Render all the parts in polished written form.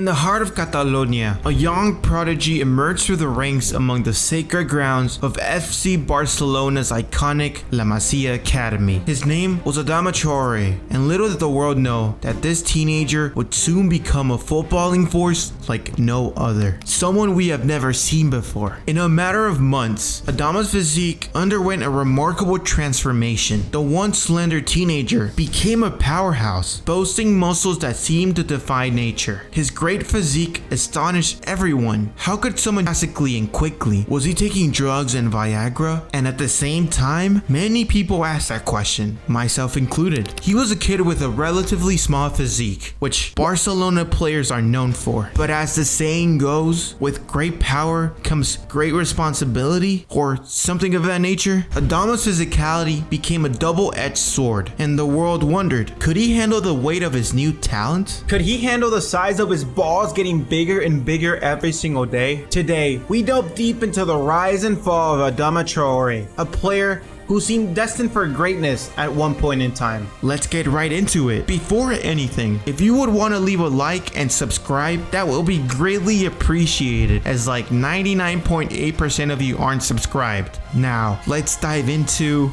the heart of Catalonia, a young prodigy emerged through the ranks among the sacred grounds of FC Barcelona's iconic La Masia Academy. His name was Adama Traoré, and little did the world know that this teenager would soon become a footballing force like no other. Someone we have never seen before. In a matter of months, Adama's physique underwent a remarkable transformation. The once slender teenager became a powerhouse, boasting muscles that seemed to defy nature. His great physique astonished everyone. How could someone drastically and quickly? Was he taking drugs and Viagra? And at the same time, many people asked that question, myself included. He was a kid with a relatively small physique, which Barcelona players are known for. But as the saying goes, with great power comes great responsibility, or something of that nature. Adama's physicality became a double-edged sword, and the world wondered, could he handle the weight of his new talent? Could he handle the size of his balls getting bigger and bigger every single day? Today, we delve deep into the rise and fall of Adama Traoré, a player who seemed destined for greatness at one point in time. Let's get right into it. Before anything, if you would want to leave a like and subscribe, that will be greatly appreciated, as like 99.8% of you aren't subscribed. Now, let's dive into...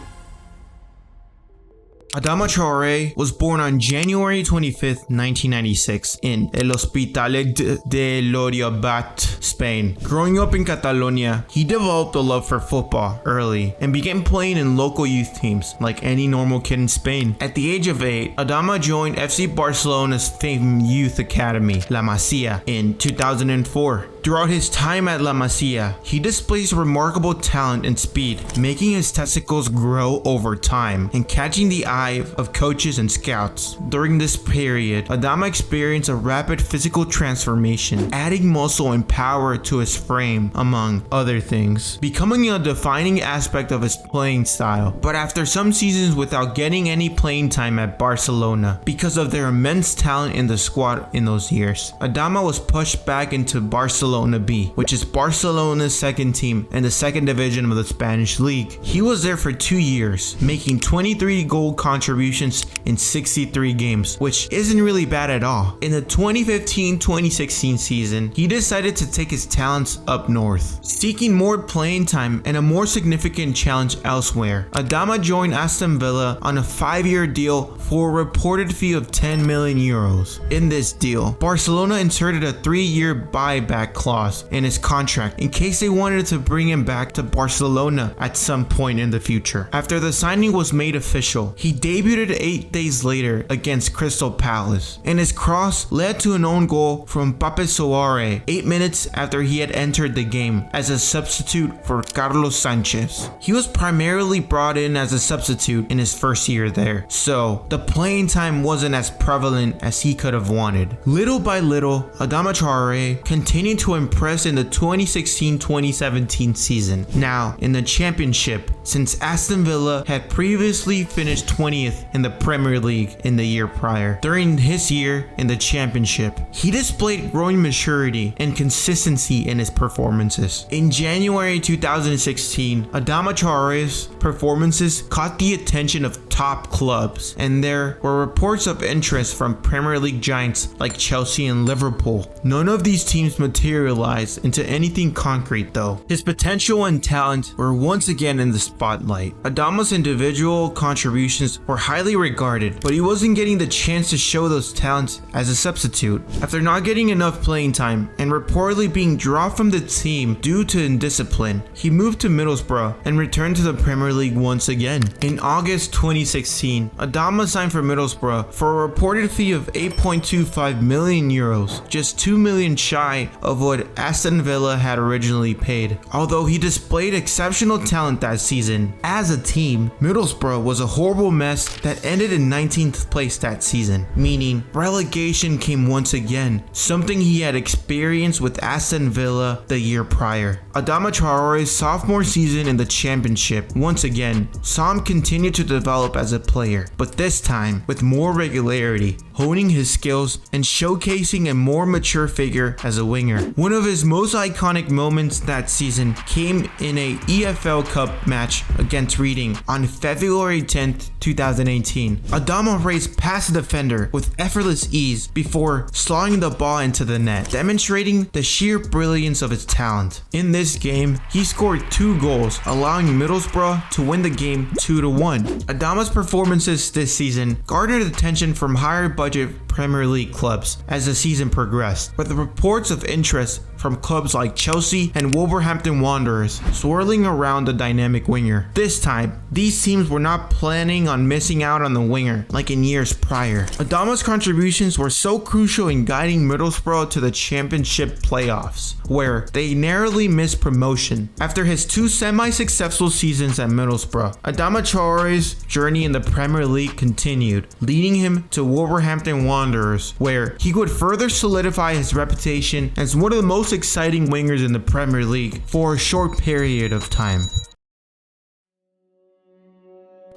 Adama Traoré was born on January 25th, 1996 in El Hospitalet de Llobregat, Spain. Growing up in Catalonia, he developed a love for football early and began playing in local youth teams like any normal kid in Spain. At the age of 8, Adama joined FC Barcelona's famed youth academy, La Masia, in 2004. Throughout his time at La Masia, he displays remarkable talent and speed, making his testicles grow over time and catching the eye of coaches and scouts. During this period, Adama experienced a rapid physical transformation, adding muscle and power to his frame, among other things, becoming a defining aspect of his playing style. But after some seasons without getting any playing time at Barcelona, because of their immense talent in the squad in those years, Adama was pushed back into Barcelona B, which is Barcelona's second team in the second division of the Spanish league. He was there for 2 years, making 23 goal contributions in 63 games, which isn't really bad at all. In the 2015-2016 season, he decided to take his talents up north, seeking more playing time and a more significant challenge elsewhere. Adama joined Aston Villa on a 5-year deal for a reported fee of 10 million euros. In this deal, Barcelona inserted a 3-year buyback clause in his contract in case they wanted to bring him back to Barcelona at some point in the future. After the signing was made official, he debuted 8 days later against Crystal Palace, and his cross led to an own goal from Pape Soare 8 minutes after he had entered the game as a substitute for Carlos Sanchez. He was primarily brought in as a substitute in his first year there, so the playing time wasn't as prevalent as he could have wanted. Little by little, Adama Traoré continued to impress in the 2016-2017 season. Now, in the championship, since Aston Villa had previously finished 20th in the Premier League in the year prior. During his year in the championship, he displayed growing maturity and consistency in his performances. In January 2016, Adama Traoré's performances caught the attention of top clubs, and there were reports of interest from Premier League giants like Chelsea and Liverpool. None of these teams materialized into anything concrete though. His potential and talent were once again in the spotlight. Adama's individual contributions were highly regarded, but he wasn't getting the chance to show those talents as a substitute. After not getting enough playing time and reportedly being dropped from the team due to indiscipline, he moved to Middlesbrough and returned to the Premier League once again. In August 2016, Adama signed for Middlesbrough for a reported fee of 8.25 million euros, just 2 million shy of what Aston Villa had originally paid. Although he displayed exceptional talent that season, as a team, Middlesbrough was a horrible mess that ended in 19th place that season, meaning relegation came once again, something he had experienced with Aston Villa the year prior. Adama Traoré's sophomore season in the championship once again saw him continue to develop as a player, but this time with more regularity. honing his skills and showcasing a more mature figure as a winger. One of his most iconic moments that season came in a EFL Cup match against Reading on February 10th, 2018. Adama raced past the defender with effortless ease before sliding the ball into the net, demonstrating the sheer brilliance of his talent. In this game, he scored 2 goals, allowing Middlesbrough to win the game 2-1. Adama's performances this season garnered attention from higher budget Premier League clubs as the season progressed, with reports of interest from clubs like Chelsea and Wolverhampton Wanderers swirling around the dynamic winger. This time, these teams were not planning on missing out on the winger like in years prior. Adama's contributions were so crucial in guiding Middlesbrough to the Championship playoffs, where they narrowly missed promotion. After his 2 semi-successful seasons at Middlesbrough, Adama Traoré's journey in the Premier League continued, leading him to Wolverhampton Wanderers, where he would further solidify his reputation as one of the most exciting wingers in the Premier League for a short period of time.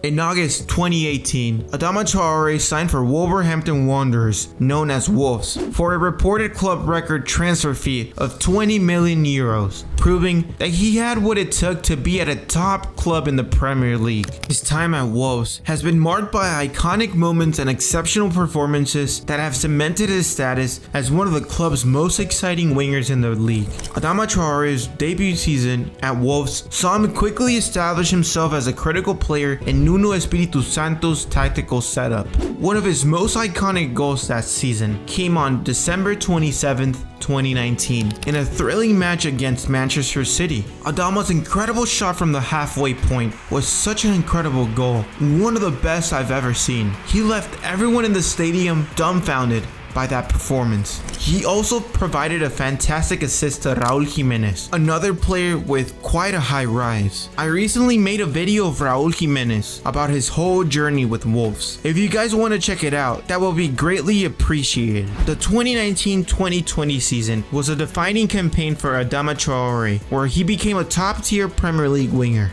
In August 2018, Adama Traoré signed for Wolverhampton Wanderers, known as Wolves, for a reported club record transfer fee of 20 million euros, proving that he had what it took to be at a top club in the Premier League. His time at Wolves has been marked by iconic moments and exceptional performances that have cemented his status as one of the club's most exciting wingers in the league. Adama Traoré's debut season at Wolves saw him quickly establish himself as a critical player in Nuno Espírito Santo's tactical setup. One of his most iconic goals that season came on December 27th, 2019 in a thrilling match against Manchester City. Adama's incredible shot from the halfway point was such an incredible goal, one of the best I've ever seen. He left everyone in the stadium dumbfounded by that performance. He also provided a fantastic assist to Raúl Jiménez, another player with quite a high rise. I recently made a video of Raúl Jiménez about his whole journey with Wolves. If you guys want to check it out, that will be greatly appreciated. The 2019-2020 season was a defining campaign for Adama Traoré, where he became a top-tier Premier League winger.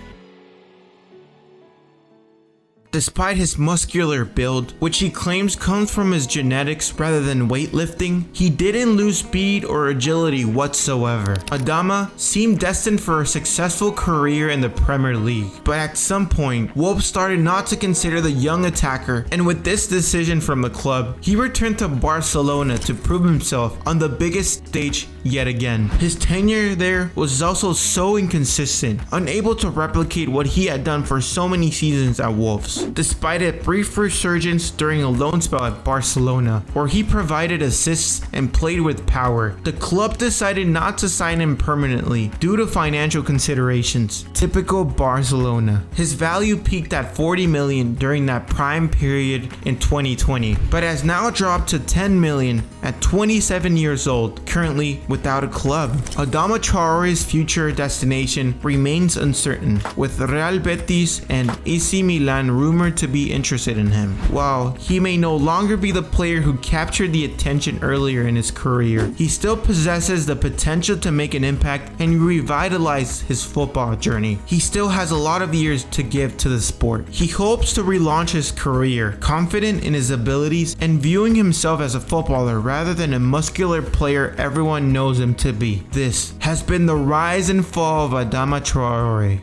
Despite his muscular build, which he claims comes from his genetics rather than weightlifting, he didn't lose speed or agility whatsoever. Adama seemed destined for a successful career in the Premier League, but at some point, Wolves started not to consider the young attacker, and with this decision from the club, he returned to Barcelona to prove himself on the biggest stage yet again. His tenure there was also so inconsistent, unable to replicate what he had done for so many seasons at Wolves. Despite a brief resurgence during a loan spell at Barcelona, where he provided assists and played with power, the club decided not to sign him permanently due to financial considerations. Typical Barcelona. His value peaked at 40 million during that prime period in 2020, but has now dropped to 10 million at 27 years old, currently without a club. Adama Traoré's future destination remains uncertain, with Real Betis and AC Milan rumored to be interested in him. While he may no longer be the player who captured the attention earlier in his career, he still possesses the potential to make an impact and revitalize his football journey. He still has a lot of years to give to the sport. He hopes to relaunch his career, confident in his abilities and viewing himself as a footballer rather than a muscular player everyone knows him to be. This has been the rise and fall of Adama Traoré.